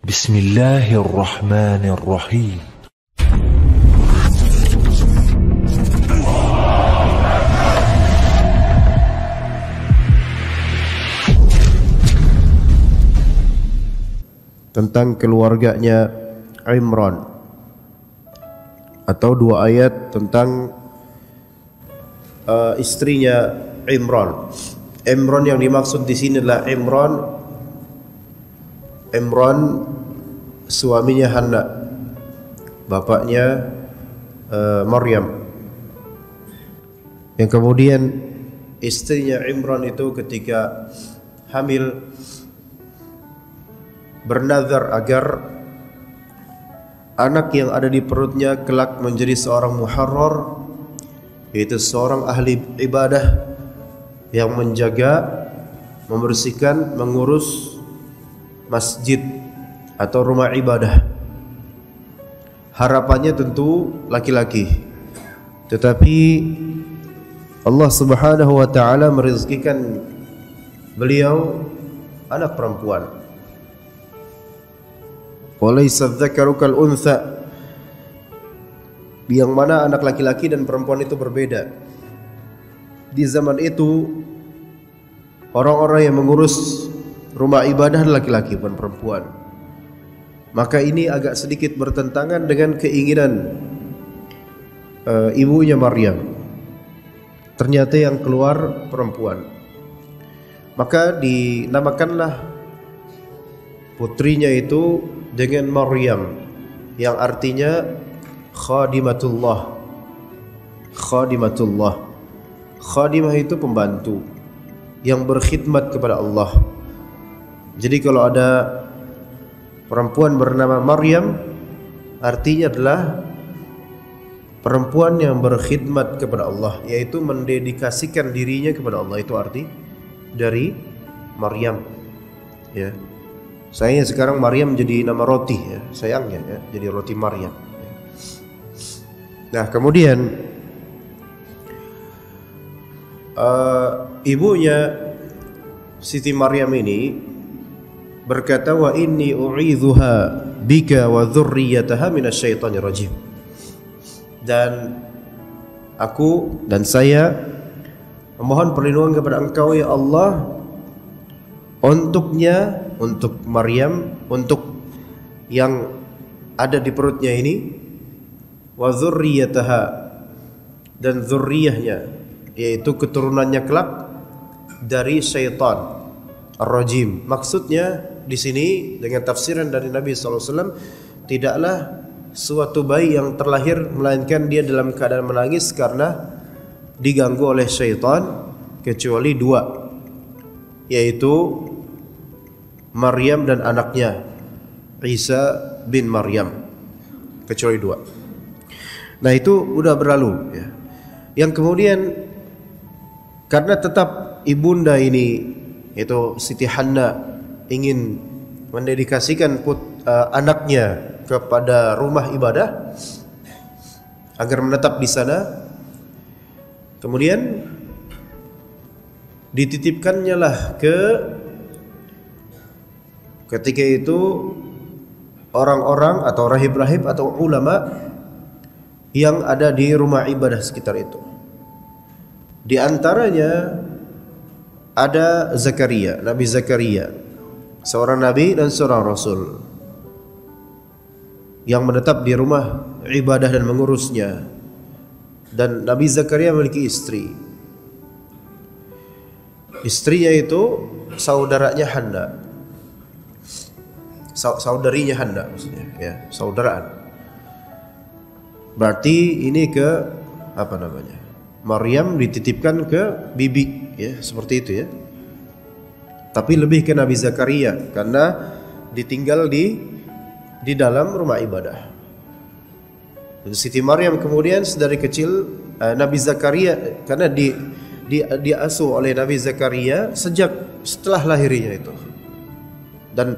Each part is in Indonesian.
Bismillahirrahmanirrahim. Tentang keluarganya Imran, atau dua ayat tentang istrinya Imran. Imran yang dimaksud di sini adalah Imran suaminya Hanna, bapaknya Maryam. Yang kemudian istrinya Imran itu ketika hamil bernazar agar anak yang ada di perutnya kelak menjadi seorang muharrar, yaitu seorang ahli ibadah yang menjaga, membersihkan, mengurus masjid atau rumah ibadah. Harapannya tentu laki-laki, tetapi Allah Subhanahu wa taala merezekikan beliau anak perempuan. Walaysa dzakaru kal untha, yang mana anak laki-laki dan perempuan itu berbeda. Di zaman itu orang-orang yang mengurus rumah ibadah laki-laki bukan perempuan. Maka ini agak sedikit bertentangan dengan keinginan ibunya Maryam. Ternyata yang keluar perempuan. Maka dinamakanlah putrinya itu dengan Maryam, yang artinya khadimatullah. Khadimatullah. Khadimah itu pembantu yang berkhidmat kepada Allah. Jadi kalau ada perempuan bernama Maryam, artinya adalah perempuan yang berkhidmat kepada Allah, yaitu mendedikasikan dirinya kepada Allah. Itu arti dari Maryam. Ya. Sayangnya sekarang Maryam jadi nama roti, ya. Sayangnya ya, jadi roti Maryam. Nah, kemudian ibunya Siti Maryam ini berkata, wa inni u'idzuha bika wa dzurriyyataha minasyaitonir rajim. Dan aku dan saya memohon perlindungan kepada Engkau ya Allah untuknya, untuk Maryam, untuk yang ada di perutnya ini, wa dzurriyyataha, dan zurriyahnya, yaitu keturunannya kelak dari syaitan ar-rajim. Maksudnya di sini dengan tafsiran dari Nabi SAW, tidaklah suatu bayi yang terlahir melainkan dia dalam keadaan menangis karena diganggu oleh syaitan, kecuali dua, yaitu Maryam dan anaknya Isa bin Maryam, kecuali dua. Nah itu udah berlalu ya. Yang kemudian karena tetap ibunda ini, yaitu Siti Hanna, ingin mendedikasikan anaknya kepada rumah ibadah agar menetap di sana, kemudian dititipkannya lah ketika itu orang-orang atau rahib-rahib atau ulama yang ada di rumah ibadah sekitar itu. Di antaranya ada Zakaria, Nabi Zakaria, seorang nabi dan seorang rasul yang menetap di rumah ibadah dan mengurusnya. Dan Nabi Zakaria memiliki istri. Istrinya itu saudaranya Hanna, saudarinya Hanna maksudnya, ya, saudaraan. Berarti ini Maryam dititipkan ke bibi, ya, seperti itu ya. Tapi lebih ke Nabi Zakaria karena ditinggal di dalam rumah ibadah. Dan Siti Maryam kemudian sedari kecil Nabi Zakaria, karena diasuh oleh Nabi Zakaria sejak setelah lahirnya itu. Dan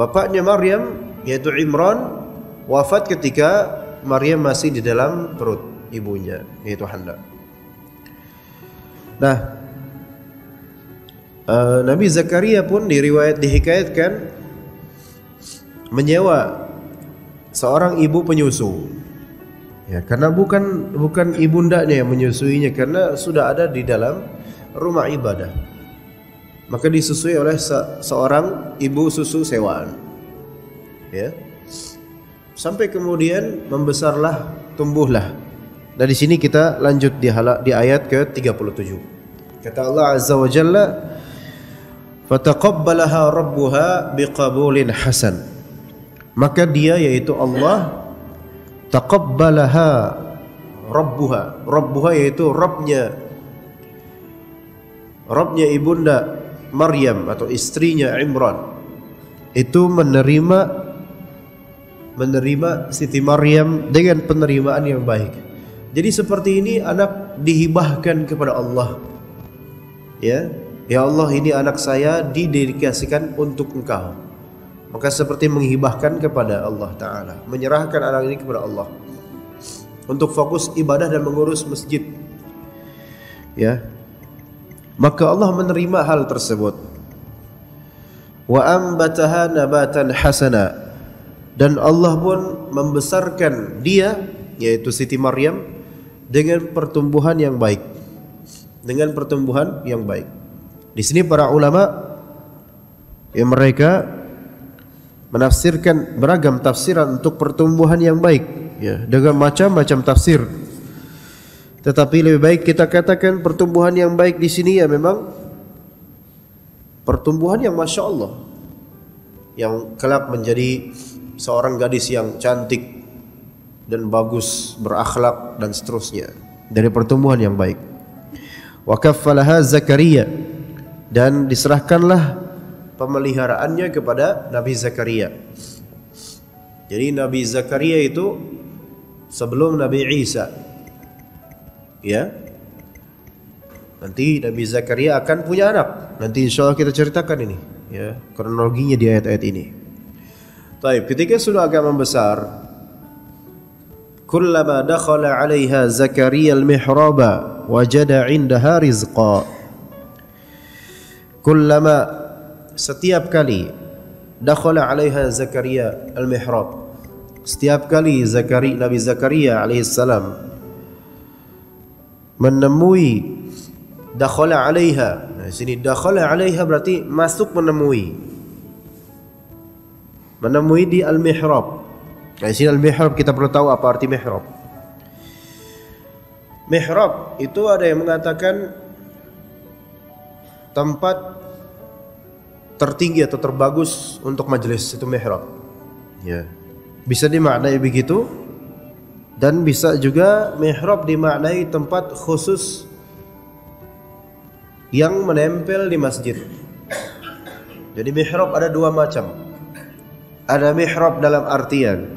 bapaknya Maryam, yaitu Imran, wafat ketika Maryam masih di dalam perut ibunya, yaitu Hanna. Nah, Nabi Zakaria pun dihikayatkan menyewa seorang ibu penyusu. Ya, karena bukan ibundanya yang menyusuinya, karena sudah ada di dalam rumah ibadah. Maka disusui oleh seorang ibu susu sewaan. Ya. Sampai kemudian membesarlah, tumbuhlah. Nah, di sini kita lanjut di ayat ke-37. Kata Allah Azza wa Jalla, "Fataqabbalaha rabbuha biqabulin hasan." Maka dia, yaitu Allah, taqabbalaha rabbuha. Rabbuha yaitu Rabbnya ibunda Maryam atau istrinya Imran. Itu menerima Siti Maryam dengan penerimaan yang baik. Jadi seperti ini anak dihibahkan kepada Allah. Ya Allah, ini anak saya didedikasikan untuk engkau. Maka seperti menghibahkan kepada Allah Ta'ala, menyerahkan anak ini kepada Allah untuk fokus ibadah dan mengurus masjid. Ya, maka Allah menerima hal tersebut. Wa ambataha nabatan hasana, dan Allah pun membesarkan dia, yaitu Siti Maryam, dengan pertumbuhan yang baik. Dengan pertumbuhan yang baik. Di sini para ulama yang mereka menafsirkan beragam tafsiran untuk pertumbuhan yang baik, ya, dengan macam-macam tafsir. Tetapi lebih baik kita katakan pertumbuhan yang baik di sini ya memang pertumbuhan yang masya Allah, yang kelak menjadi seorang gadis yang cantik dan bagus, berakhlak dan seterusnya, dari pertumbuhan yang baik. Wa kaffalaha Zakaria, dan diserahkanlah pemeliharaannya kepada Nabi Zakaria. Jadi Nabi Zakaria itu sebelum Nabi Isa. Ya. Nanti Nabi Zakaria akan punya anak. Nanti insyaallah kita ceritakan ini, ya, kronologinya di ayat-ayat ini. Baik, ketika sudah agak membesar, kullama dakhala 'alaiha Zakaria al-mihraba wajada 'indaha rizqa. Kullama, setiap kali, dakhala 'alaiha Zakaria al-mihrab, setiap kali Nabi Zakaria alaihissalam menemui, dakhala 'alaiha. Nah, di sini dakhala 'alaiha berarti masuk menemui di al-mihrab. Nah, di sini al-mihrab kita perlu tahu apa arti mihrab. Mihrab itu ada yang mengatakan tempat tertinggi atau terbagus untuk majelis, itu mihrab. Ya. Bisa dimaknai begitu, dan bisa juga mihrab dimaknai tempat khusus yang menempel di masjid. Jadi mihrab ada dua macam. Ada mihrab dalam artian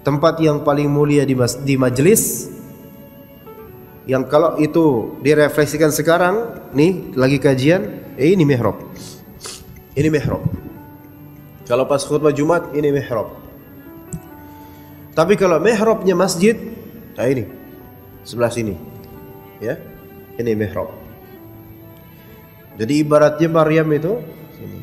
tempat yang paling mulia di majelis, yang kalau itu direfleksikan sekarang, nih lagi kajian, ini mihrab. Ini mihrab. Kalau pas khutbah Jumat, ini mihrab. Tapi kalau mihrabnya masjid, nah ini sebelah sini, ya, ini mihrab. Jadi ibaratnya Maryam itu sini.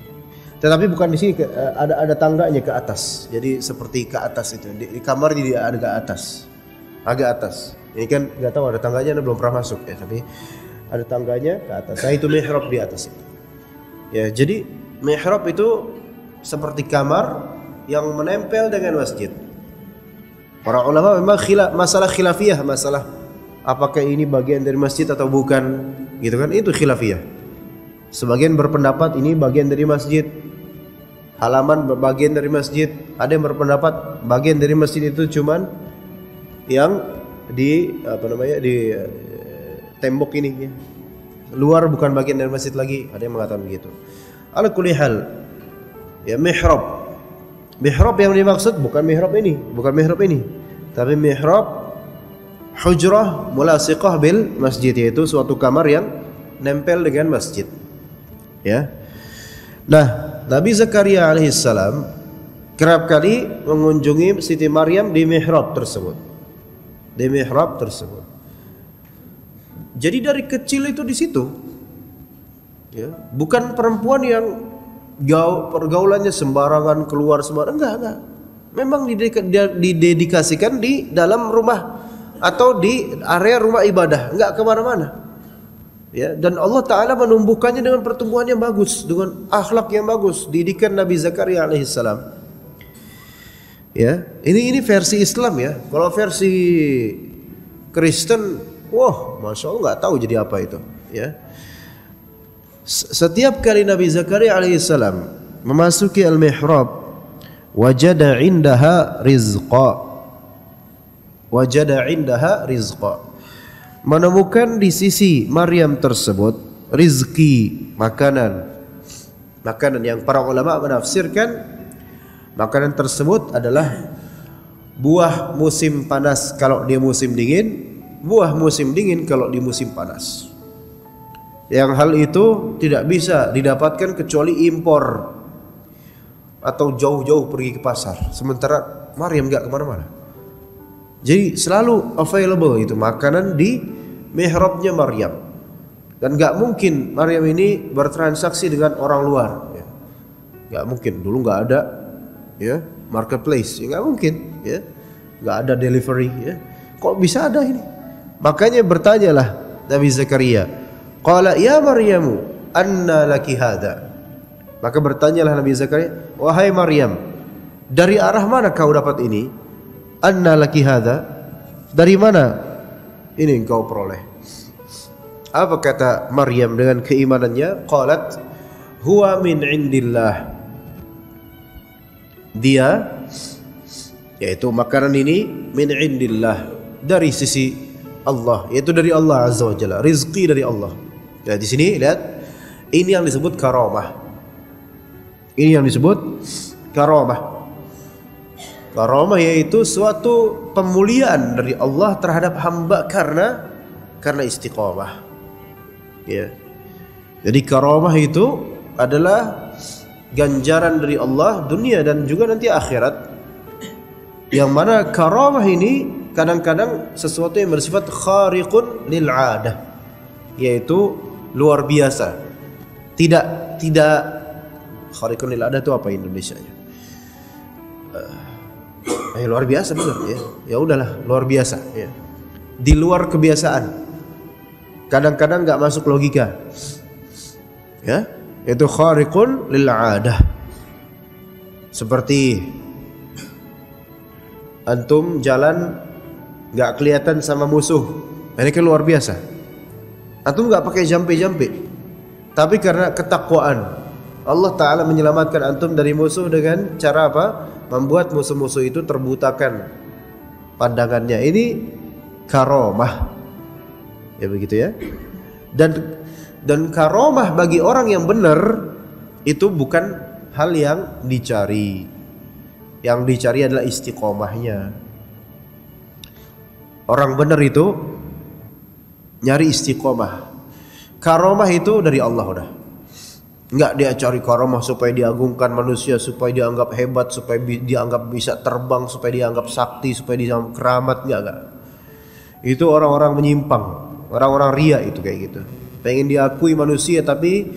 Tetapi bukan di sini, ada tangganya ke atas. Jadi seperti ke atas itu. Di kamar jadi agak atas. Ini kan nggak tahu ada tangganya, belum pernah masuk ya. Tapi ada tangganya ke atas. Nah itu mihrab di atas itu. Ya, jadi mihrab itu seperti kamar yang menempel dengan masjid. Para ulama memang masalah khilafiyah, masalah apakah ini bagian dari masjid atau bukan, gitu kan, itu khilafiyah. Sebagian berpendapat ini bagian dari masjid, halaman bagian dari masjid. Ada yang berpendapat bagian dari masjid itu cuman yang di tembok ini, ya. Luar bukan bagian dari masjid lagi. Ada yang mengatakan begitu. Ala kulli hal, ya, mihrab yang dimaksud bukan mihrab ini, tapi mihrab hujrah mulasiqah bil masjid, yaitu suatu kamar yang nempel dengan masjid, ya. Nah, Nabi Zakaria alaihissalam kerap kali mengunjungi Siti Maryam di mihrab tersebut. Jadi dari kecil itu di situ, ya, bukan perempuan yang pergaulannya sembarangan, keluar sembarangan, enggak. Memang didedikasikan di dalam rumah atau di area rumah ibadah, enggak kemana-mana. Ya, dan Allah Ta'ala menumbuhkannya dengan pertumbuhan yang bagus, dengan akhlak yang bagus, didikan Nabi Zakaria alaihissalam. Ya, ini versi Islam ya. Kalau versi Kristen, wah, masya Allah nggak tahu jadi apa itu. Ya, setiap kali Nabi Zakaria alaihissalam memasuki al-mihrab, wajada indaha rizqa, menemukan di sisi Maryam tersebut rizki, makanan yang para ulama menafsirkan makanan tersebut adalah buah musim panas kalau di musim dingin, buah musim dingin kalau di musim panas. Yang hal itu tidak bisa didapatkan kecuali impor atau jauh-jauh pergi ke pasar. Sementara Maryam nggak kemana-mana. Jadi selalu available itu makanan di mihrabnya Maryam. Dan nggak mungkin Maryam ini bertransaksi dengan orang luar. Ya. Nggak mungkin. Dulu nggak ada, ya, marketplace. Ya, nggak mungkin. Ya. Nggak ada delivery. Ya. Kok bisa ada ini? Makanya bertanyalah Nabi Zakaria. Qala ya Maryamu anna laki hadha. Maka bertanyalah Nabi Zakaria, wahai Maryam, dari arah mana kau dapat ini? Anna laki hadha, dari mana ini engkau peroleh? Apa kata Maryam dengan keimanannya? Qalat huwa min indillah. Dia, yaitu makanan ini, min indillah, dari sisi Allah, yaitu dari Allah Azza wa Jalla, rizki dari Allah. Ya, di sini lihat, ini yang disebut karamah. Ini yang disebut karamah. Karamah yaitu suatu pemuliaan dari Allah terhadap hamba karena istiqamah. Ya. Jadi karamah itu adalah ganjaran dari Allah dunia dan juga nanti akhirat. Yang mana karamah ini kadang-kadang sesuatu yang bersifat khariqun lil 'adah, yaitu luar biasa. Tidak khariqun lil 'adah itu apa Indonesianya? Luar biasa benar ya. Ya udahlah, luar biasa ya. Di luar kebiasaan. Kadang-kadang enggak masuk logika. Ya, itu khariqun lil 'adah. Seperti antum jalan enggak kelihatan sama musuh. Ini kan luar biasa. Antum enggak pakai jampe-jampe. Tapi karena ketakwaan, Allah Ta'ala menyelamatkan antum dari musuh dengan cara apa? Membuat musuh-musuh itu terbutakan pandangannya. Ini karamah. Ya begitu ya. Dan karamah bagi orang yang benar itu bukan hal yang dicari. Yang dicari adalah istiqomahnya. Orang benar itu nyari istiqomah. Karamah itu dari Allah udah. Enggak dia cari karamah supaya diagungkan manusia, supaya dianggap hebat, supaya dianggap bisa terbang, supaya dianggap sakti, supaya dianggap keramat, enggak. Itu orang-orang menyimpang, orang-orang ria itu kayak gitu. Pengen diakui manusia tapi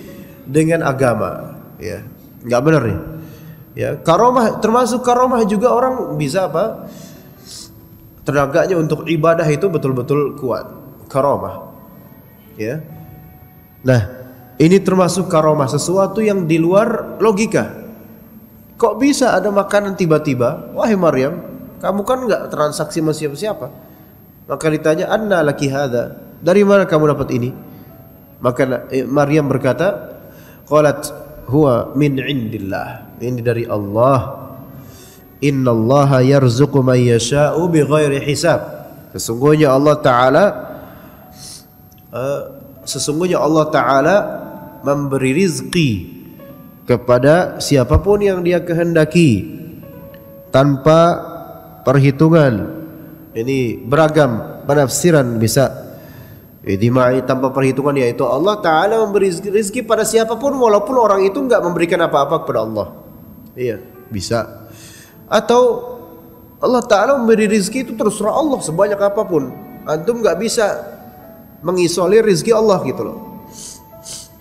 dengan agama, ya. Enggak benar nih. Ya, karamah termasuk karamah juga orang bisa apa? Tenaganya untuk ibadah itu betul-betul kuat. Karamah. Ya. Nah, ini termasuk karamah, sesuatu yang di luar logika. Kok bisa ada makanan tiba-tiba? Wahai Maryam, kamu kan enggak transaksi sama siapa-siapa. Maka ditanya, anna laki hadha, dari mana kamu dapat ini? Maka Maryam berkata, qalat huwa min indillah, ini dari Allah. Innallaha yarzuqu man yasha'u bighairi hisab. Sesungguhnya Allah Ta'ala memberi rizki kepada siapapun yang dia kehendaki tanpa perhitungan. Ini beragam penafsiran bisa dimai tanpa perhitungan, yaitu Allah Ta'ala memberi rizki pada siapapun walaupun orang itu enggak memberikan apa-apa kepada Allah. Iya, bisa. Atau Allah Ta'ala memberi rizki itu terserah Allah sebanyak apapun. Antum enggak bisa mengisolir rizki Allah gitu loh,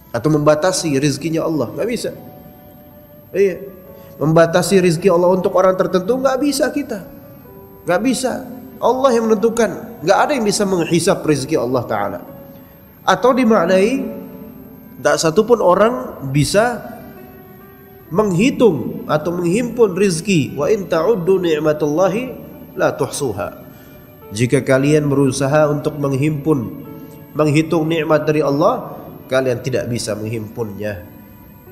atau membatasi rizkinya Allah, nggak bisa. Iya. Membatasi rezeki Allah untuk orang tertentu nggak bisa kita. Nggak bisa. Allah yang menentukan. Nggak ada yang bisa menghisap rezeki Allah Ta'ala. Atau dimaknai, tak satu pun orang bisa menghitung atau menghimpun rezeki. Wa in ta'uddu ni'matallahi la tuhsuha. Jika kalian berusaha untuk menghitung nikmat dari Allah, kalian tidak bisa menghimpunnya.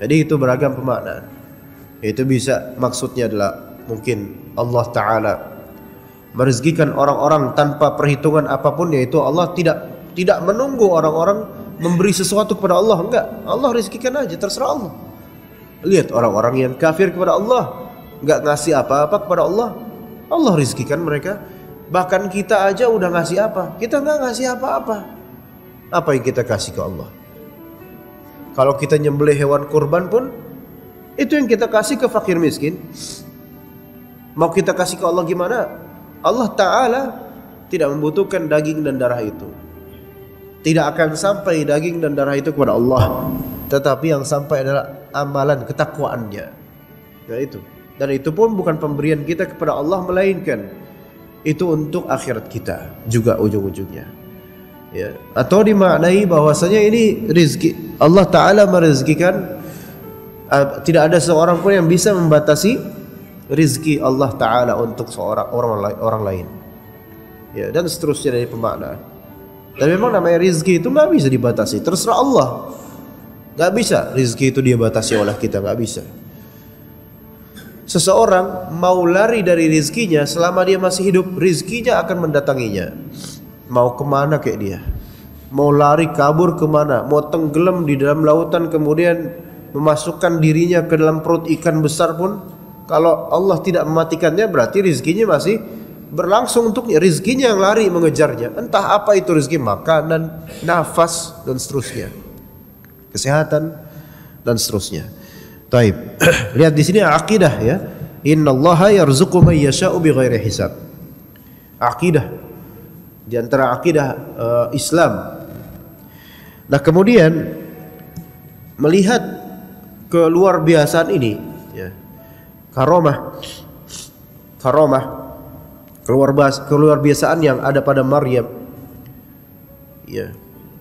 Jadi itu beragam pemaknaan. Itu bisa maksudnya adalah mungkin Allah Ta'ala merezekikan orang-orang tanpa perhitungan apapun, yaitu Allah tidak menunggu orang-orang memberi sesuatu kepada Allah. Enggak, Allah rezekikan aja, terserah Allah. Lihat orang-orang yang kafir kepada Allah, enggak ngasih apa-apa kepada Allah, Allah rezekikan mereka. Bahkan kita aja udah ngasih apa, kita enggak ngasih apa-apa. Apa yang kita kasih ke Allah? Kalau kita nyembelih hewan kurban pun, itu yang kita kasih ke fakir miskin. Mau kita kasih ke Allah gimana? Allah Ta'ala tidak membutuhkan daging dan darah itu. Tidak akan sampai daging dan darah itu kepada Allah, tetapi yang sampai adalah amalan ketakwaannya. Nah itu. Dan itu pun bukan pemberian kita kepada Allah, melainkan itu untuk akhirat kita juga ujung-ujungnya. Ya. Atau dimaknai bahwasanya ini rezeki Allah Ta'ala merezekikan. Tidak ada seorang pun yang bisa membatasi rezeki Allah Ta'ala untuk orang lain. Ya, dan seterusnya dari pemaknaan. Dan memang namanya rezeki itu nggak bisa dibatasi, terserah Allah. Nggak bisa rezeki itu dia batasi oleh kita, nggak bisa. Seseorang mau lari dari rezekinya, selama dia masih hidup, rezekinya akan mendatanginya. Mau kemana kayak dia, mau lari kabur kemana, mau tenggelam di dalam lautan kemudian memasukkan dirinya ke dalam perut ikan besar pun, kalau Allah tidak mematikannya, berarti rezekinya masih berlangsung untuknya. Rezekinya yang lari mengejarnya. Entah apa itu rezeki, makanan, nafas, dan seterusnya, kesehatan, dan seterusnya. Taib. Lihat di sini akidah ya. Innallaha yarzuqu man yasha'u bighairi hisab. Akidah. Di antara akidah Islam. Nah, kemudian melihat keluar biasaan ini, ya, karomah, keluar biasaan yang ada pada Maryam, ya,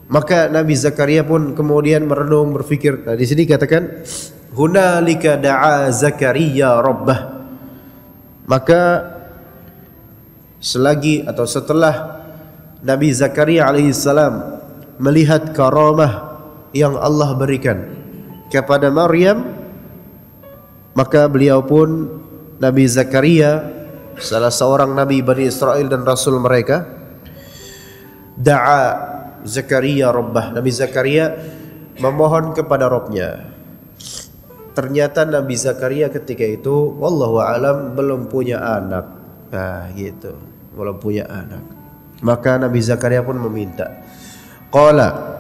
maka Nabi Zakaria pun kemudian merenung, berpikir. Nah, di sini katakan hunalika da'a Zakaria rabbah, maka selagi atau setelah Nabi Zakaria alaihissalam melihat karamah yang Allah berikan kepada Maryam, maka beliau pun, Nabi Zakaria, salah seorang Nabi Bani Israel dan Rasul mereka, da'a Zakaria rabbah. Nabi Zakaria memohon kepada Rabbnya. Ternyata Nabi Zakaria ketika itu, wallahu alam, belum punya anak. Nah gitu, belum punya anak. Maka Nabi Zakaria pun meminta, qala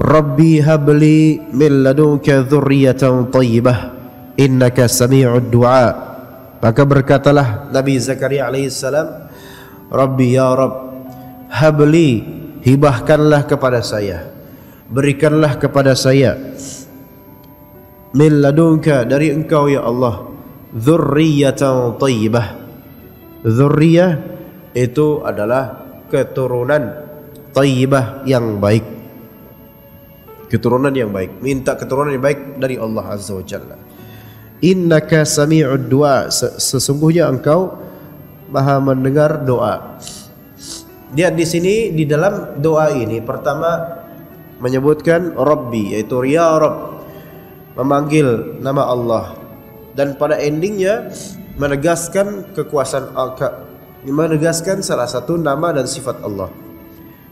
Rabbi habli min ladunka dzurriyyatan thayyibah innaka sami'ud du'a. Maka berkatalah Nabi Zakaria alaihissalam, Rabbi, ya Rabb, habli, hibahkanlah kepada saya, berikanlah kepada saya, min ladunka, dari engkau ya Allah, dzurriyyatan thayyibah. Dzurriyyah itu adalah keturunan, thayyibah yang baik, keturunan yang baik. Minta keturunan yang baik dari Allah Azza wa Jalla. Innaka sami'ud du'a, sesungguhnya engkau maha mendengar doa. Lihat di sini, di dalam doa ini pertama menyebutkan Rabbi, yaitu ya Rabb, memanggil nama Allah, dan pada endingnya menegaskan kekuasaan, menegaskan salah satu nama dan sifat Allah,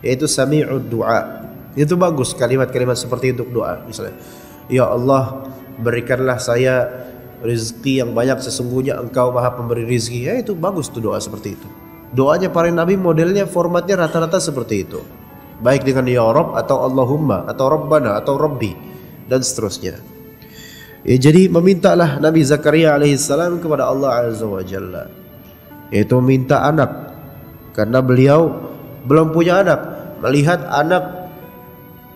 yaitu Sami'ud du'a. Itu bagus kalimat-kalimat seperti itu untuk doa. Misalnya, ya Allah, berikanlah saya rezeki yang banyak, sesungguhnya engkau maha pemberi rezeki. Ya, itu bagus tuh doa seperti itu. Doanya para nabi modelnya, formatnya rata-rata seperti itu. Baik dengan ya Rabb atau Allahumma atau Rabbana atau Rabbi dan seterusnya. Ya, jadi memintalah Nabi Zakaria alaihissalam kepada Allah Azza wa Jalla, yaitu minta anak, karena beliau belum punya anak. Melihat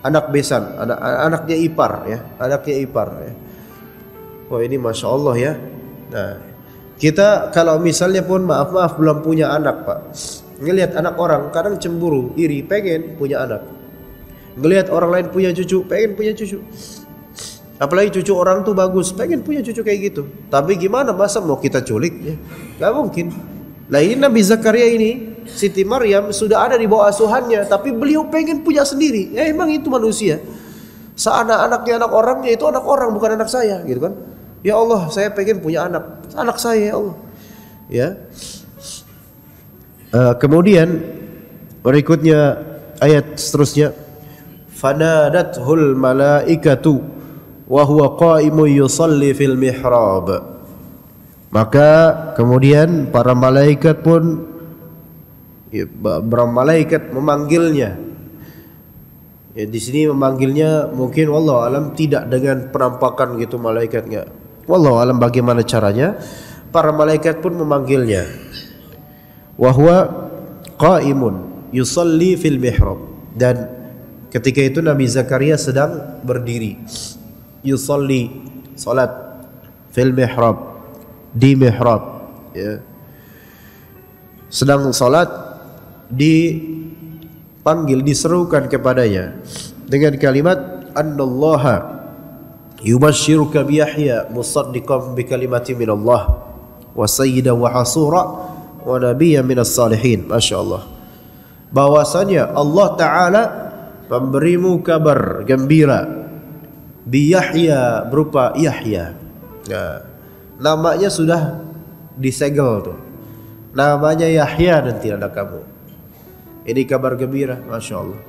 anak besan, anaknya ipar ya, anaknya ipar ya. Wah ini Masya Allah ya. Nah, kita kalau misalnya pun maaf belum punya anak Pak, ngelihat anak orang kadang cemburu, iri, pengen punya anak. Ngelihat orang lain punya cucu, pengen punya cucu. Apalagi cucu orang tuh bagus, pengen punya cucu kayak gitu. Tapi gimana, masa mau kita culik ya? Gak mungkin. Nah ini Nabi Zakaria ini, Siti Maryam sudah ada di bawah asuhannya, tapi beliau pengen punya sendiri. Ya emang itu manusia. Seanak-anaknya anak orangnya itu anak orang, bukan anak saya, gitu kan? Ya Allah, saya pengen punya anak saya ya Allah. Ya. Kemudian berikutnya ayat seterusnya, fanadathul malaikatu wa huwa qa'imun yusalli fil mihrab. Maka kemudian para malaikat pun malaikat memanggilnya. Ya, di sini memanggilnya mungkin wallahu alam tidak dengan penampakan gitu malaikatnya. Wallahu alam bagaimana caranya. Para malaikat pun memanggilnya. Wa huwa qa'imun yusalli fil mihrab. Dan ketika itu Nabi Zakaria sedang berdiri. Yusalli, salat fil mihrab, di mihrab, ya. Sedang salat, dipanggil, diserukan kepadanya dengan kalimat annallaha yubashshiruka bi Yahya musaddiqan bi kalimatin minallah wa sayyidan wa hasura wa nabiyyan minas salihin. Masyaallah. Bahwasanya Allah Ta'ala memberimu kabar gembira bi Yahya, berupa Yahya. Nah, namanya sudah disegel tuh. Namanya Yahya dan tidak ada kamu. Ini kabar gembira, Masya Allah.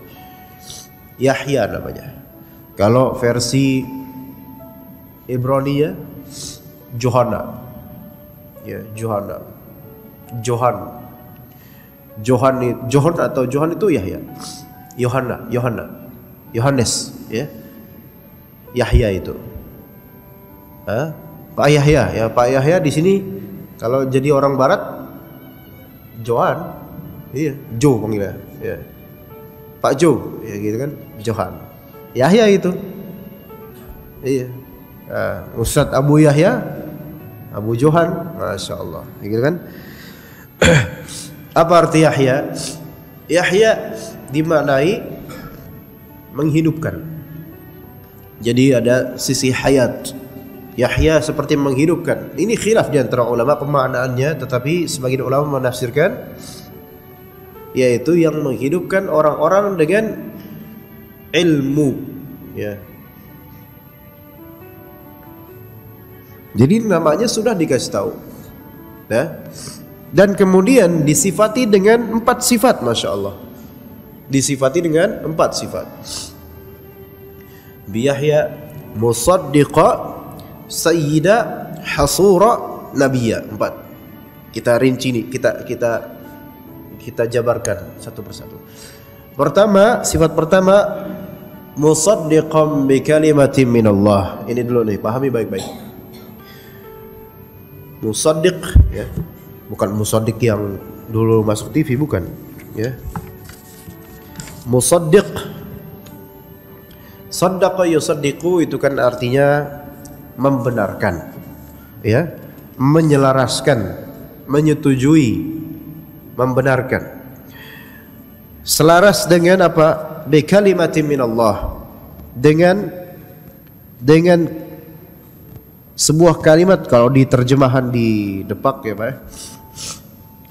Yahya namanya. Kalau versi Ibrani Johana. Ya, Johana. Johan atau Johan itu Yahya. Yohanes, ya. Yahya itu. Pak Yahya, ya Pak Yahya di sini kalau jadi orang barat Johan, iya, Jo panggilnya, ya. Pak Jo, ya gitu kan, Johan. Yahya itu. Iya. Ustadz Abu Yahya, Abu Johan, Masya Allah, ya gitu kan. Apa arti Yahya? Yahya dimaknai menghidupkan. Jadi ada sisi hayat. Yahya seperti menghidupkan. Ini khilaf di antara ulama pemaknaannya, tetapi sebagian ulama menafsirkan yaitu yang menghidupkan orang-orang dengan ilmu, ya. Jadi namanya sudah dikasih tahu, ya. Dan kemudian disifati dengan 4 sifat, Masya Allah. Disifati dengan 4 sifat. Biyahya musaddiqa sayyida hasura nabiyya. 4. Kita rinci nih, kita jabarkan satu persatu. Pertama, sifat pertama musaddiqan bi kalimatin minallah. Ini dulu nih, pahami baik-baik. Musaddiq, ya. Bukan musaddiq yang dulu masuk TV, bukan, ya. Musaddiq, saddaqa yusaddiqu itu kan artinya membenarkan, ya, menyelaraskan, menyetujui, membenarkan. Selaras dengan apa? Bi kalimatin minallah. Dengan sebuah kalimat, kalau di terjemahan di Depak ya Pak,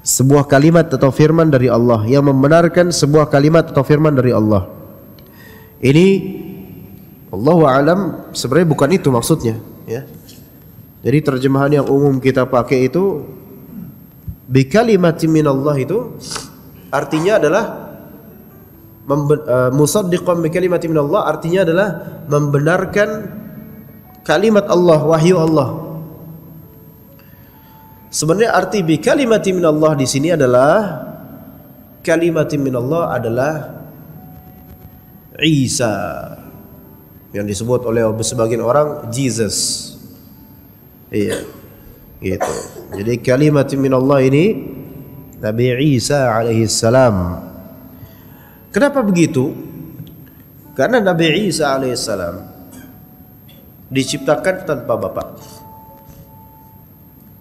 sebuah kalimat atau firman dari Allah, yang membenarkan sebuah kalimat atau firman dari Allah. Ini Allahu a'lam sebenarnya bukan itu maksudnya, ya. Jadi terjemahan yang umum kita pakai itu bi kalimatin minallah itu artinya adalah musaddiqan bi kalimatin minallah artinya adalah membenarkan kalimat Allah, wahyu Allah. Sebenarnya arti bi kalimatin minallah di sini adalah kalimatin minallah adalah Isa, yang disebut oleh sebagian orang Jesus. Iya, gitu. Jadi kalimatin minallah ini Nabi Isa alaihi salam. Kenapa begitu? Karena Nabi Isa alaihi salam diciptakan tanpa bapak.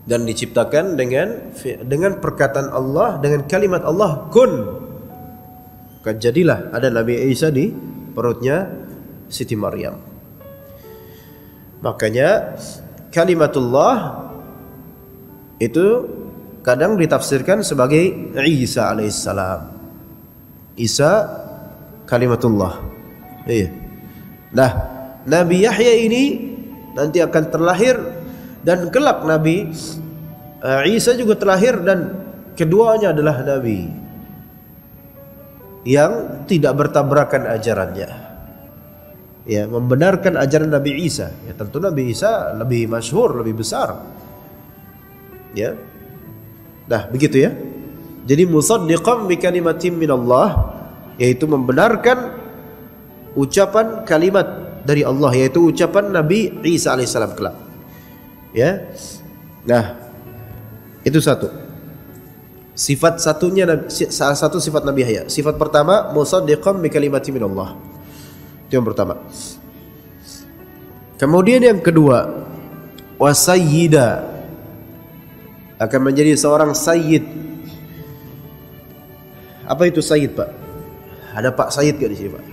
dan diciptakan dengan perkataan Allah, dengan kalimat Allah kun. Jadilah ada Nabi Isa di perutnya Siti Maryam. Makanya kalimatullah itu kadang ditafsirkan sebagai Isa alaihissalam. Isa kalimatullah. Iya. Nah, Nabi Yahya ini nanti akan terlahir dan kelak Nabi Isa juga terlahir, dan keduanya adalah nabi yang tidak bertabrakan ajarannya. Ya, membenarkan ajaran Nabi Isa. Ya, tentu Nabi Isa lebih masyhur, lebih besar. Ya. Nah, begitu ya. Jadi musaddiqan bi kalimatin minallah, yaitu membenarkan ucapan kalimat dari Allah, yaitu ucapan Nabi Isa alaihissalam kelak. Ya. Nah, itu satu. Sifat satunya, salah satu sifat Nabi Yahya. Sifat pertama musaddiqan bi kalimatin minallah. Itu yang pertama. Kemudian yang kedua, wasayyida, akan menjadi seorang sayyid. Apa itu sayyid, Pak? Ada Pak Sayyid gak di sini, Pak?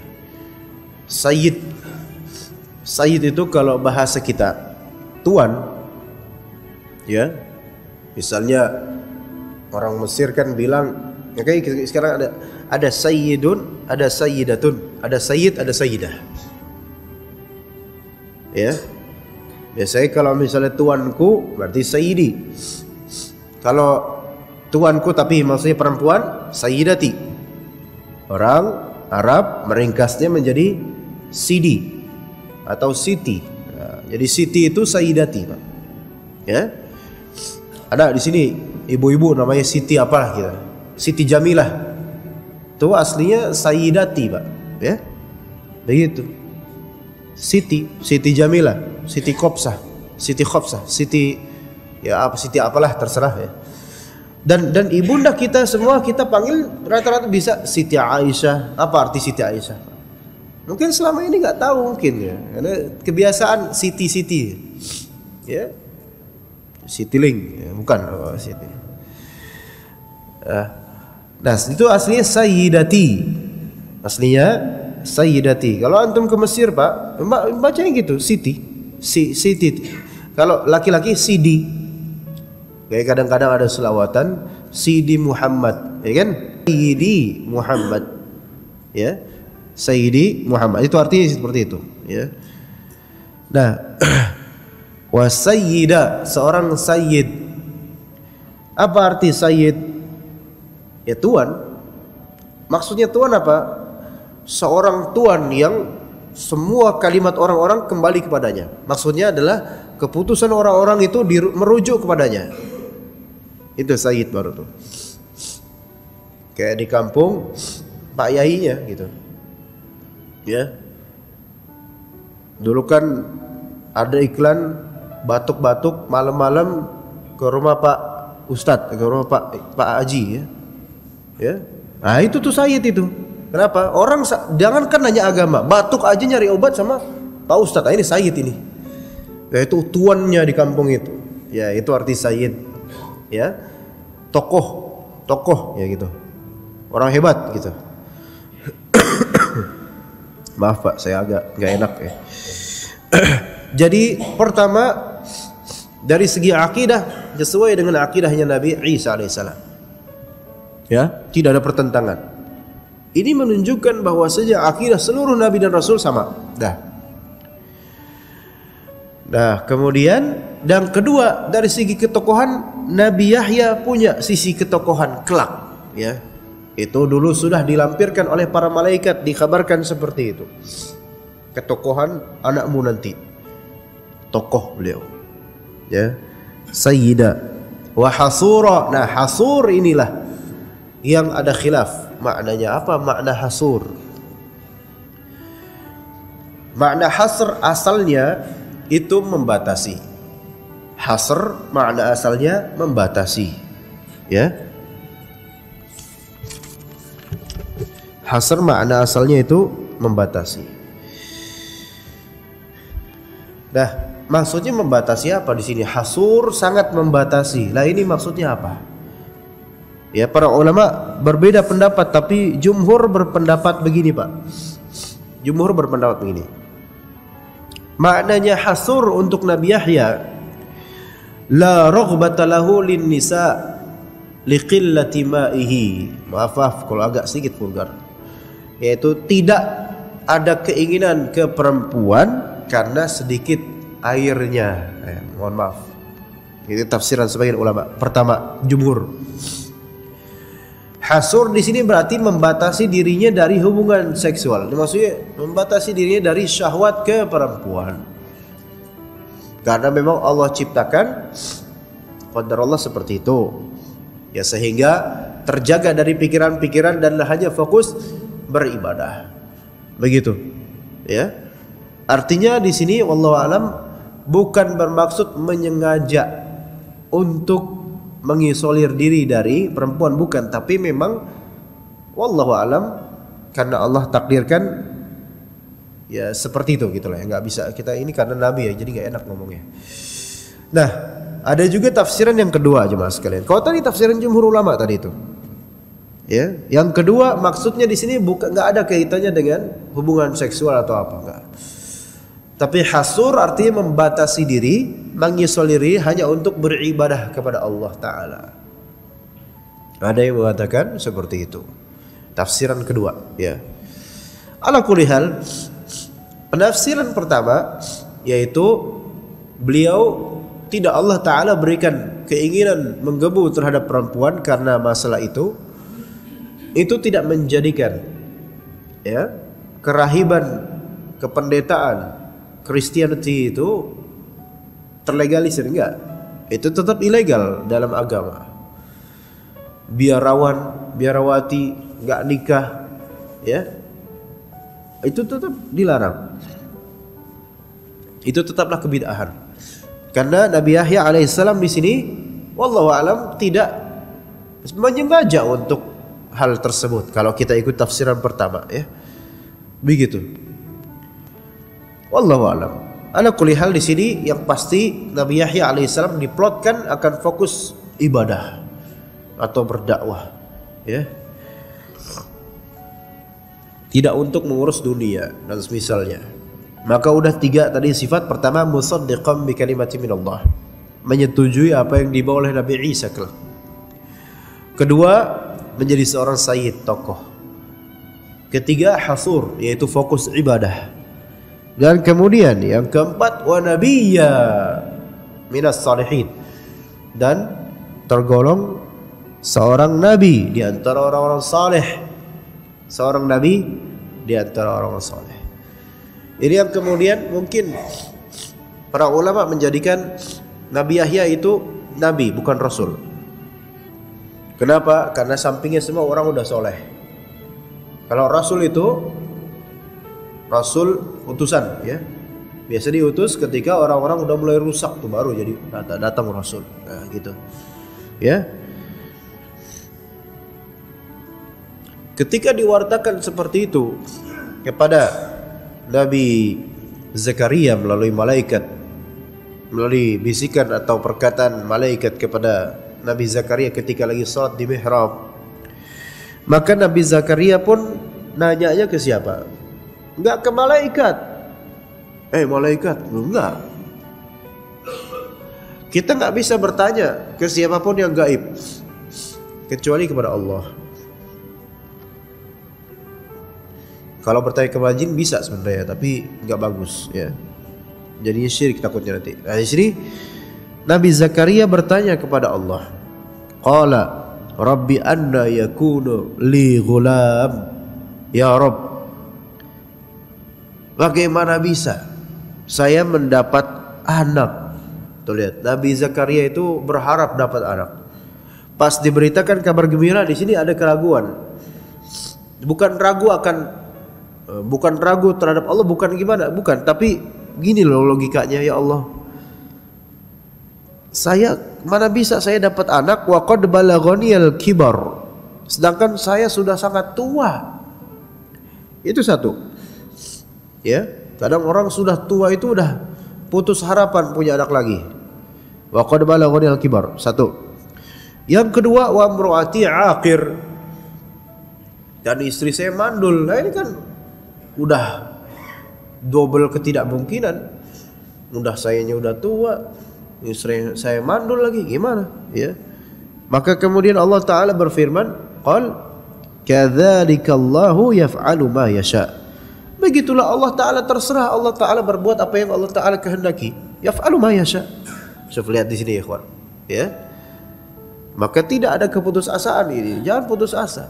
Sayyid. Sayyid itu kalau bahasa kita tuan. Ya. Misalnya orang Mesir kan bilang, ya kayak sekarang ada sayyidun, ada sayyidatun, ada sayyid, ada sayyidah. Ya. Biasanya kalau misalnya tuanku berarti sayyidi. Kalau tuanku tapi maksudnya perempuan, sayyidati. Orang Arab meringkasnya menjadi sidi atau siti. Nah, jadi siti itu sayyidati, Pak. Ya. Ada di sini ibu-ibu namanya Siti apalah kita. Siti Jamilah. Itu aslinya sayyidati, Pak. Ya. Begitu. Siti Jamilah, Siti Khofsah, Siti ya apa, Siti apalah terserah ya. Dan ibunda kita semua kita panggil rata-rata bisa Siti Aisyah. Apa arti Siti Aisyah? Mungkin selama ini nggak tahu mungkin ya. Karena kebiasaan Siti. Ya. Citylink ya, bukan Siti. Nah, itu aslinya sayyidati. Aslinya sayyidati. Kalau antum ke Mesir, Pak, bacanya gitu, Siti. Siti. Kalau laki-laki Sidi. Kayak kadang-kadang ada selawatan Sidi Muhammad, ya kan? Sayyidi Muhammad. Ya. Sayyidi Muhammad. Itu artinya seperti itu, ya. Nah, wasayyida, seorang sayyid. Apa arti sayyid? Ya tuan. Maksudnya tuan apa? Seorang tuan yang semua kalimat orang-orang kembali kepadanya. Maksudnya adalah keputusan orang-orang itu merujuk kepadanya. Itu sayyid baru tuh. Kayak di kampung Pak Yahinya gitu. Ya. Dulu kan ada iklan batuk-batuk malam-malam ke rumah Pak Ustadz, ke rumah Pak Haji ya. Ya. Nah, itu tuh sayyid itu. Kenapa? Orang jangankan nanya agama, batuk aja nyari obat sama Pak Ustadz. Nah, ini sayyid ini. Yaitu tuannya di kampung itu. Ya, itu arti sayyid. Ya. Tokoh ya gitu. Orang hebat gitu. Maaf Pak, saya agak enggak enak ya. Jadi pertama dari segi akidah sesuai dengan akidahnya Nabi Isa alaihissalam. Ya, tidak ada pertentangan. Ini menunjukkan bahwasanya akidah seluruh nabi dan rasul sama. Nah, kemudian dan kedua dari segi ketokohan Nabi Yahya punya sisi ketokohan kelak, ya. Itu dulu sudah dilampirkan oleh para malaikat, dikabarkan seperti itu. Ketokohan anakmu nanti. Tokoh beliau. Ya. Sayyida wa hasura. Nah, hasur inilah yang ada khilaf. Maknanya apa makna hasur? Makna hasr asalnya itu membatasi. Hasr makna asalnya membatasi. Ya. Hasr makna asalnya itu membatasi. Nah, maksudnya membatasi apa di sini? Hasur sangat membatasi. Lah ini maksudnya apa? Ya, para ulama berbeda pendapat, tapi jumhur berpendapat begini, Pak. Jumhur berpendapat begini. Maknanya hasur untuk Nabi Yahya, la raghbata lahu lin nisa liqillati ma'ihi. Maaf kalau agak sedikit vulgar. Yaitu tidak ada keinginan ke perempuan karena sedikit airnya. Mohon maaf. Ini tafsiran sebagian ulama. Pertama, jumhur. Hasur di sini berarti membatasi dirinya dari hubungan seksual. Maksudnya membatasi dirinya dari syahwat ke perempuan. Karena memang Allah ciptakan qadar Allah seperti itu. Ya, sehingga terjaga dari pikiran-pikiran dan hanya fokus beribadah. Begitu. Ya. Artinya di sini wallahu alam bukan bermaksud menyengaja untuk mengisolir diri dari perempuan, bukan, tapi memang wallahu alam karena Allah takdirkan ya seperti itu gitulah ya, nggak bisa kita ini karena Nabi ya, jadi nggak enak ngomongnya. Nah, ada juga tafsiran yang kedua jemaah sekalian. Kalau tadi tafsiran jumhur ulama tadi itu, ya, yang kedua maksudnya di sini bukan, nggak ada kaitannya dengan hubungan seksual atau apa, enggak. Tapi hasur artinya membatasi diri, mengisoliri hanya untuk beribadah kepada Allah Ta'ala. Ada yang mengatakan seperti itu. Tafsiran kedua, ya. Ala kulli hal, penafsiran pertama yaitu beliau tidak Allah Ta'ala berikan keinginan menggebu terhadap perempuan karena masalah itu tidak menjadikan ya kerahiban, kependetaan, Christianity itu terlegalisir, enggak. Itu tetap ilegal dalam agama. Biarawan, biarawati enggak nikah, ya. Itu tetap dilarang. Itu tetaplah kebid'ahan. Karena Nabi Yahya alaihissalam di sini wallahu alam tidak menyengaja untuk hal tersebut kalau kita ikut tafsiran pertama, ya. Begitu. Wallahu alam. Ala kulli hal di sini yang pasti Nabi Yahya alaihissalam diplotkan akan fokus ibadah atau berdakwah, ya. Tidak untuk mengurus dunia dan semisalnya. Maka udah 3 tadi sifat. Pertama, musaddiqan bi kalimati minallah, menyetujui apa yang dibawa oleh Nabi Isa kelak. Kedua, menjadi seorang sayyid, tokoh. Ketiga, hasur, yaitu fokus ibadah. Dan kemudian yang keempat, wa nabiyya minas salihin, dan tergolong seorang nabi di antara orang-orang saleh. Seorang nabi di antara orang-orang saleh. Ini yang kemudian mungkin para ulama menjadikan Nabi Yahya itu nabi bukan rasul. Kenapa? Karena sampingnya semua orang udah soleh. Kalau rasul itu rasul utusan, ya. Biasa diutus ketika orang-orang udah mulai rusak tuh baru jadi datang rasul. Nah, gitu. Ya. Ketika diwartakan seperti itu kepada Nabi Zakaria melalui malaikat, melalui bisikan atau perkataan malaikat kepada Nabi Zakaria ketika lagi salat di mihrab, maka Nabi Zakaria pun nanyanya ke siapa? Enggak ke malaikat. Malaikat, enggak. Kita enggak bisa bertanya ke siapapun yang gaib kecuali kepada Allah. Kalau bertanya ke jin bisa sebenarnya, tapi enggak bagus, ya. Jadinya syirik takutnya nanti. Nah, di sini Nabi Zakaria bertanya kepada Allah. Qala Rabbi anna yakunu li ghulam. Ya Rabb, bagaimana bisa saya mendapat anak? Tuh lihat, Nabi Zakaria itu berharap dapat anak. Pas diberitakan kabar gembira, di sini ada keraguan. Bukan ragu terhadap Allah, bukan gimana, bukan, tapi gini loh logikanya, ya Allah. Saya mana bisa saya dapat anak wa qad balaghaniyal kibar, sedangkan saya sudah sangat tua. Itu satu. Ya, kadang orang sudah tua itu udah putus harapan punya anak lagi. Wa qad balaghani al-kibar. Satu. Yang kedua, wa imraati aqir. Dan istri saya mandul. Nah ini kan udah double ketidakmungkinan. Udah sayanya udah tua, istri saya mandul lagi, gimana? Ya. Maka kemudian Allah Ta'ala berfirman, qal kadzalikallahu yaf'alu ma yasha. Begitulah Allah Ta'ala, terserah Allah Ta'ala berbuat apa yang Allah Ta'ala kehendaki. Yaf'alu ma yasha. Coba lihat di sini ya kawan. Ya. Maka tidak ada keputusasaan ini. Jangan putus asa.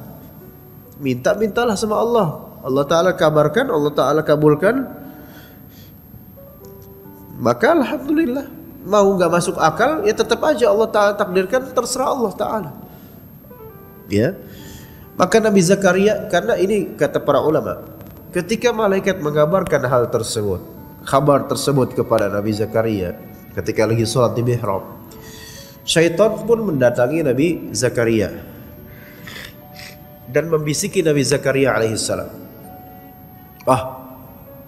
Minta-mintalah sama Allah. Allah Ta'ala kabarkan, Allah Ta'ala kabulkan. Maka alhamdulillah. Mau gak masuk akal, ya tetap aja Allah Ta'ala takdirkan, terserah Allah Ta'ala. Ya. Maka Nabi Zakaria, karena ini kata para ulama, ketika malaikat mengabarkan hal tersebut, kabar tersebut kepada Nabi Zakaria ketika lagi sholat di mihrab, syaitan pun mendatangi Nabi Zakaria dan membisiki Nabi Zakaria alaihissalam,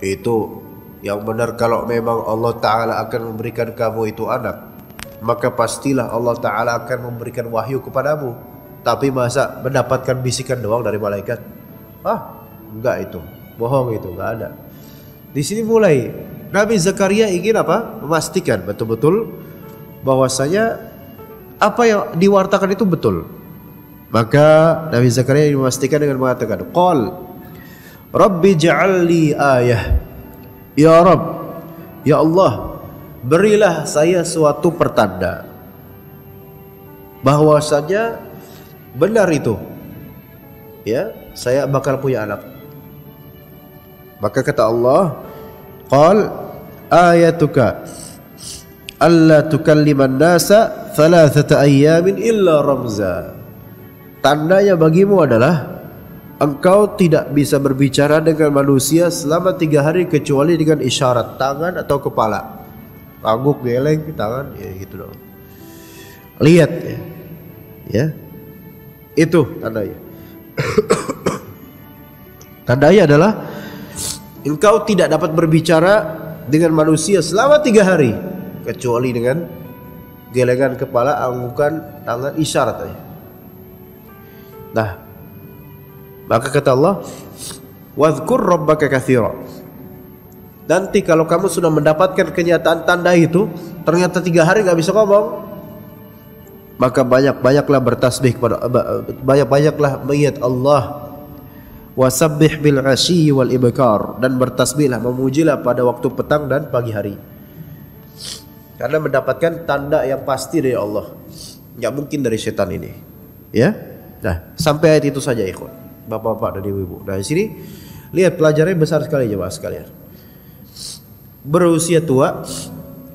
itu yang benar, kalau memang Allah Ta'ala akan memberikan kamu itu anak, maka pastilah Allah Ta'ala akan memberikan wahyu kepadamu. Tapi masa mendapatkan bisikan doang dari malaikat? Enggak, itu bohong, itu enggak ada. Di sini mulai Nabi Zakaria ingin apa? Memastikan betul-betul bahwasanya apa yang diwartakan itu betul. Maka Nabi Zakaria ingin memastikan dengan mengatakan, qal Rabbi ja'alli ayah. Ya Rabb, ya Allah, berilah saya suatu pertanda bahwasanya benar itu, ya, saya bakal punya anak. Maka kata Allah, qal ayatuka alla tukalliman nasa thalathata ayyamin illa ramza. Tandanya bagimu adalah engkau tidak bisa berbicara dengan manusia selama 3 hari kecuali dengan isyarat tangan atau kepala. Angguk, geleng, tangan, ya gitu dong. Lihat ya. Ya. Itu tandanya. Tandanya adalah engkau tidak dapat berbicara dengan manusia selama 3 hari kecuali dengan gelengan kepala, anggukan tangan, isyarat aja. Nah, maka kata Allah, wadhkur rabbaka katsira. Nanti kalau kamu sudah mendapatkan kenyataan tanda itu, ternyata 3 hari gak bisa ngomong, maka banyak-banyaklah bertasbih kepada, banyak-banyaklah mengingat Allah. Wasabbih bil asyi wal ibkar, dan bertasbihlah, memujilah pada waktu petang dan pagi hari. Karena mendapatkan tanda yang pasti dari Allah, nggak mungkin dari setan ini. Ya, nah sampai ayat itu saja ikhwan, bapak-bapak dan ibu-ibu. Nah di sini lihat pelajarannya besar sekali jemaah sekalian. Berusia tua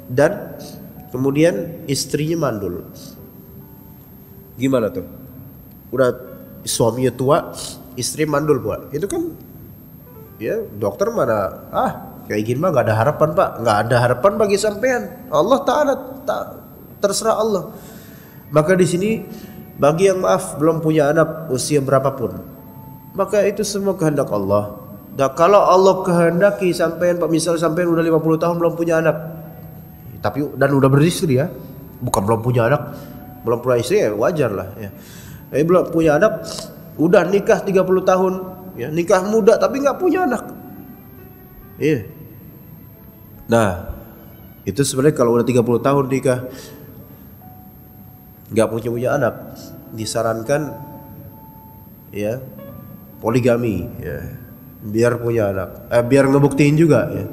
dan kemudian istrinya mandul. Gimana tuh? Udah suaminya tua, istri mandul pula. Itu kan ya dokter mana kayak gini mah gak ada harapan pak. Gak ada harapan bagi sampean. Allah Ta'ala terserah Allah. Maka di sini bagi yang maaf belum punya anak usia berapapun, maka itu semua kehendak Allah. Nah kalau Allah kehendaki sampean, misal sampean udah 50 tahun belum punya anak, tapi dan udah beristri ya, bukan belum punya anak, belum punya istri ya wajar lah ya. Belum punya anak, udah nikah 30 tahun, ya nikah muda tapi nggak punya anak. Iya. Nah, itu sebenarnya kalau udah 30 tahun nikah nggak punya anak, disarankan ya poligami ya, biar punya anak. Biar ngebuktiin juga ya.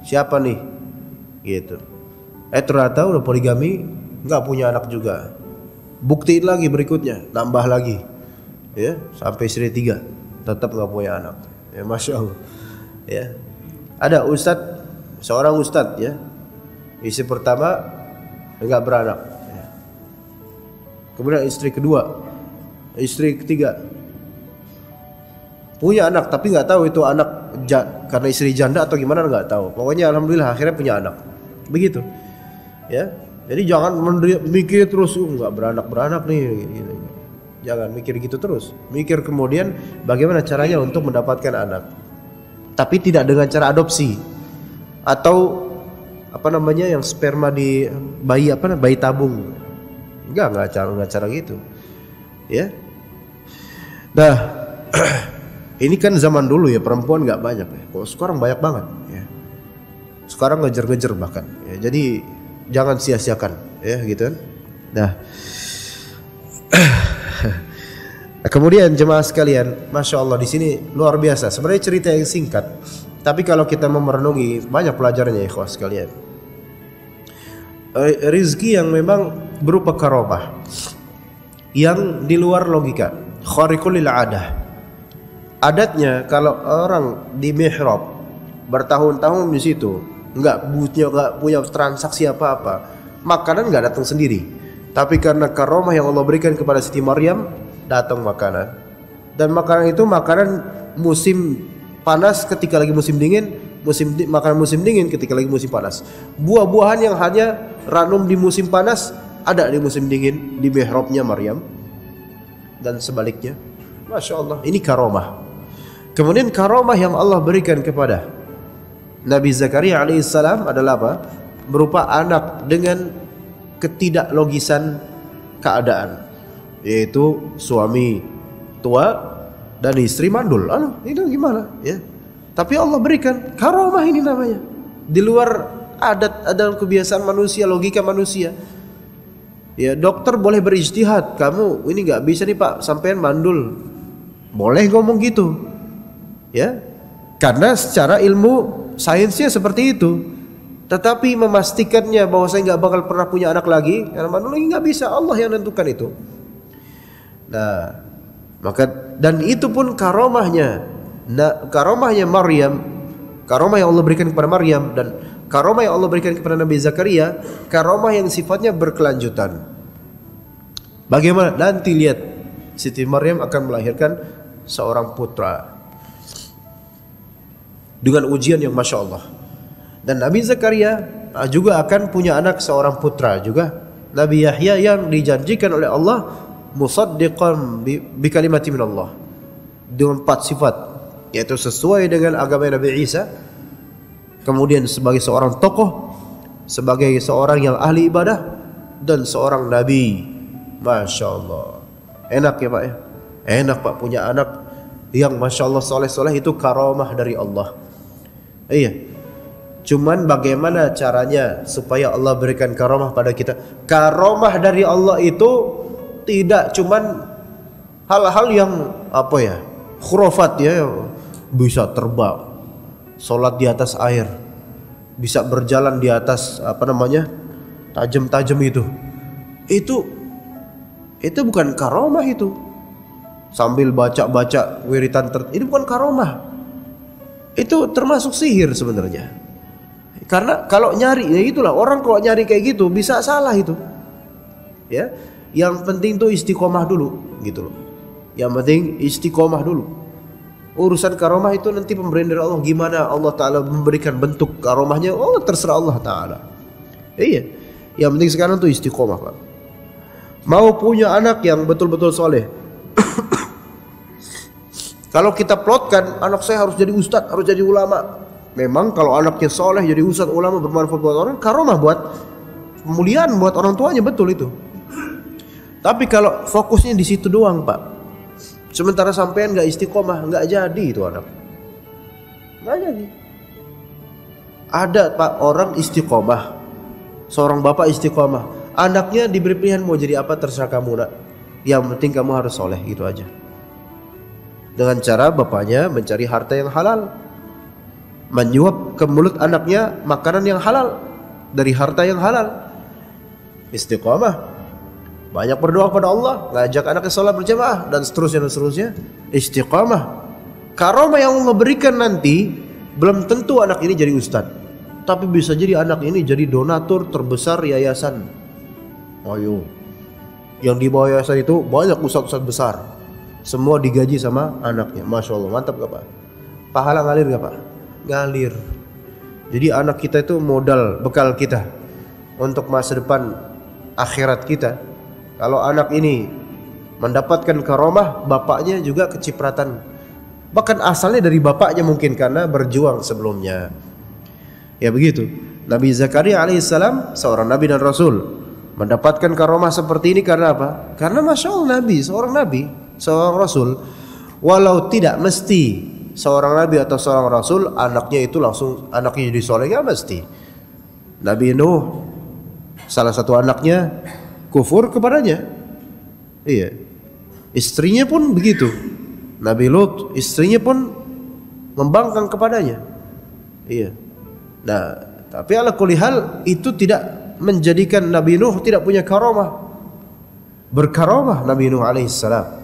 Siapa nih? Gitu. Ternyata udah poligami nggak punya anak juga. Buktiin lagi berikutnya, nambah lagi. Ya, sampai istri 3 tetap nggak punya anak. Ya masya Allah. Ya, ada seorang ustadz ya, istri pertama nggak beranak. Ya. Kemudian istri kedua, istri ketiga punya anak, tapi nggak tahu itu anak karena istri janda atau gimana nggak tahu. Pokoknya alhamdulillah akhirnya punya anak. Begitu. Ya, jadi jangan mikir terus nggak beranak nih. Gitu. Jangan mikir gitu terus. Mikir kemudian bagaimana caranya untuk mendapatkan anak. Tapi tidak dengan cara adopsi atau apa namanya yang sperma di bayi bayi tabung. Enggak cara gitu. Ya. Nah, ini kan zaman dulu ya, perempuan nggak banyak ya. Kok sekarang banyak banget ya. Sekarang ngejar-ngejar bahkan ya. Jadi jangan sia-siakan ya gitu kan. Nah, kemudian jemaah sekalian, masya Allah di sini luar biasa. Sebenarnya cerita yang singkat, tapi kalau kita merenungi banyak pelajarannya ikhwah sekalian. Rizki yang memang berupa karomah, yang di luar logika, khariqul lil adah. Adatnya kalau orang di mihrab bertahun-tahun di situ, nggak punya transaksi apa-apa, makanan nggak datang sendiri. Tapi karena karomah yang Allah berikan kepada Siti Maryam, datang makanan. Dan makanan itu makanan musim panas ketika lagi musim dingin, makanan musim dingin ketika lagi musim panas. Buah-buahan yang hanya ranum di musim panas ada di musim dingin di mihrabnya Maryam, dan sebaliknya. Masya Allah, ini karomah. Kemudian karomah yang Allah berikan kepada Nabi Zakaria alaihissalam adalah apa? Berupa anak dengan ketidaklogisan keadaan, yaitu suami tua dan istri mandul. Itu gimana ya? Tapi Allah berikan karomah, ini namanya di luar adat kebiasaan manusia, logika manusia. Ya, dokter boleh berijtihad, kamu ini nggak bisa nih Pak, sampean mandul, boleh ngomong gitu ya, karena secara ilmu sainsnya seperti itu. Tetapi memastikannya bahwa saya nggak bakal pernah punya anak lagi karena mandul lagi, nggak bisa, Allah yang menentukan itu. Nah, maka dan itu pun karomahnya. Nah, karomahnya Maryam, karomah yang Allah berikan kepada Maryam, dan karomah yang Allah berikan kepada Nabi Zakaria, karomah yang sifatnya berkelanjutan. Bagaimana? Nanti lihat, Siti Maryam akan melahirkan seorang putra dengan ujian yang masya Allah. Dan Nabi Zakaria juga akan punya anak seorang putra juga, Nabi Yahya, yang dijanjikan oleh Allah musaddiqan bi kalimati min Allah, dengan 4 sifat, yaitu sesuai dengan agama Nabi Isa, kemudian sebagai seorang tokoh, sebagai seorang yang ahli ibadah, dan seorang nabi. Masya Allah, enak ya Pak ya, enak Pak punya anak yang masya Allah soleh-soleh, itu karomah dari Allah. Iya, cuman bagaimana caranya supaya Allah berikan karomah pada kita? Karomah dari Allah itu tidak cuman hal-hal yang apa ya, khurafat ya, bisa terbang, sholat di atas air, bisa berjalan di atas apa namanya, tajam-tajam itu bukan karomah. Itu sambil baca wiritan itu bukan karomah, itu termasuk sihir sebenarnya. Karena kalau nyari, ya itulah, orang kalau nyari kayak gitu bisa salah itu ya. Yang penting tuh istiqomah dulu gitu loh, yang penting istiqomah dulu. Urusan karomah itu nanti pemberian dari Allah, gimana Allah Ta'ala memberikan bentuk karomahnya, oh terserah Allah Ta'ala. Iya, yang penting sekarang tuh istiqomah Pak. Mau punya anak yang betul-betul soleh. Kalau kita plotkan, anak saya harus jadi ustadz, harus jadi ulama. Memang kalau anaknya soleh jadi ustadz, ulama, bermanfaat buat orang, karomah buat kemuliaan buat orang tuanya, betul itu. Tapi kalau fokusnya di situ doang Pak, sementara sampean nggak istiqomah, nggak jadi itu anak, nggak jadi. Ada Pak orang istiqomah, seorang bapak istiqomah, anaknya diberi pilihan mau jadi apa, terserah kamu nak, yang penting kamu harus soleh, gitu aja. Dengan cara bapaknya mencari harta yang halal, menyuap ke mulut anaknya makanan yang halal dari harta yang halal. Istiqomah, banyak berdoa kepada Allah, ngajak anaknya sholat berjamaah, dan seterusnya. Istiqamah. Karomah yang Allah berikan nanti, belum tentu anak ini jadi ustadz, tapi bisa jadi anak ini jadi donatur terbesar yayasan. Ayo, yang di bawah yayasan itu banyak ustadz-ustadz besar, semua digaji sama anaknya. Masya Allah, mantap gak Pak? Pahala ngalir gak Pak? Ngalir. Jadi anak kita itu modal, bekal kita untuk masa depan akhirat kita. Kalau anak ini mendapatkan karomah, bapaknya juga kecipratan, bahkan asalnya dari bapaknya mungkin karena berjuang sebelumnya. Ya begitu. Nabi Zakaria alaihissalam seorang nabi dan rasul mendapatkan karomah seperti ini karena apa? Karena masya Allah nabi, seorang rasul. Walau tidak mesti seorang nabi atau seorang rasul anaknya itu langsung anaknya jadi soleh, nggak mesti. Nabi Nuh salah satu anaknya kufur kepadanya. Iya. Istrinya pun begitu. Nabi Lut istrinya pun membangkang kepadanya. Iya. Nah, tapi ala kulli hal itu tidak menjadikan Nabi Nuh tidak punya karomah. Berkaromah Nabi Nuh alaihissalam.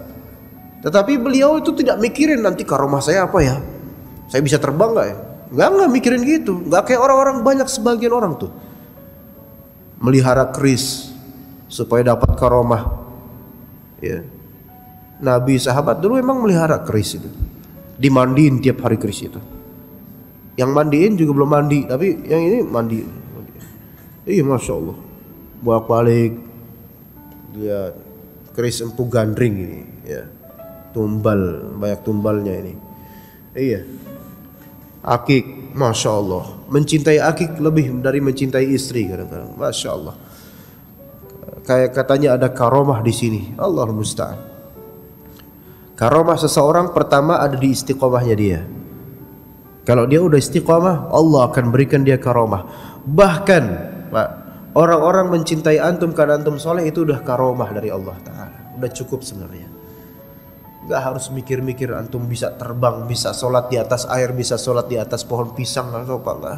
Tetapi beliau itu tidak mikirin nanti karomah saya apa ya. Saya bisa terbang nggak ya? Nggak mikirin gitu. Nggak kayak orang-orang banyak sebagian orang tuh melihara keris supaya dapat karomah. Ya. Nabi sahabat dulu emang melihara keris itu. Dimandiin tiap hari keris itu. Yang mandiin juga belum mandi, tapi yang ini mandi. Iya, masya Allah. Bolak-balik dia keris empu gandring ini, ya. Tumbal, banyak tumbalnya ini. Iya. Akik, masya Allah. Mencintai akik lebih dari mencintai istri kadang-kadang. Masya Allah. Kayak katanya ada karomah di sini. Allahul musta'an. Karomah seseorang pertama ada di istiqomahnya dia. Kalau dia udah istiqomah, Allah akan berikan dia karomah. Bahkan, Pak, orang-orang mencintai antum karena antum soleh itu udah karomah dari Allah Ta'ala. Udah cukup sebenarnya. Gak harus mikir-mikir antum bisa terbang, bisa sholat di atas air, bisa sholat di atas pohon pisang atau apa enggak.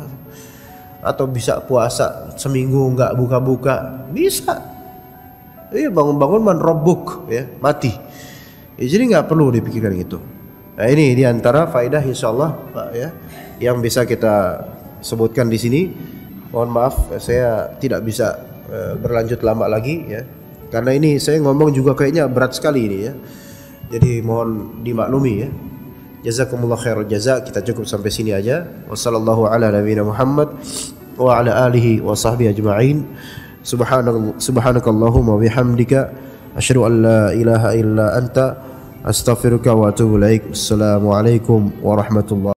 Atau bisa puasa seminggu nggak buka-buka, bisa. Iya, bangun-bangun man robuk, ya, mati. Ya, jadi nggak perlu dipikirkan gitu. Nah, ini diantara faedah insyaallah, Pak, ya, yang bisa kita sebutkan di sini. Mohon maaf saya tidak bisa berlanjut lama lagi, ya, karena ini saya ngomong juga kayaknya berat sekali ini, ya. Jadi mohon dimaklumi, ya. Jazakumullah khairul jaza. Kita cukup sampai sini aja. Wassallallahu ala nabiyina Muhammad wa ala alihi wa sahbihi ajma'in. Subhanakallahumma wa bihamdika asyhadu an la ilaha illa anta astaghfiruka wa atubu ilaik. Assalamualaikum warahmatullahi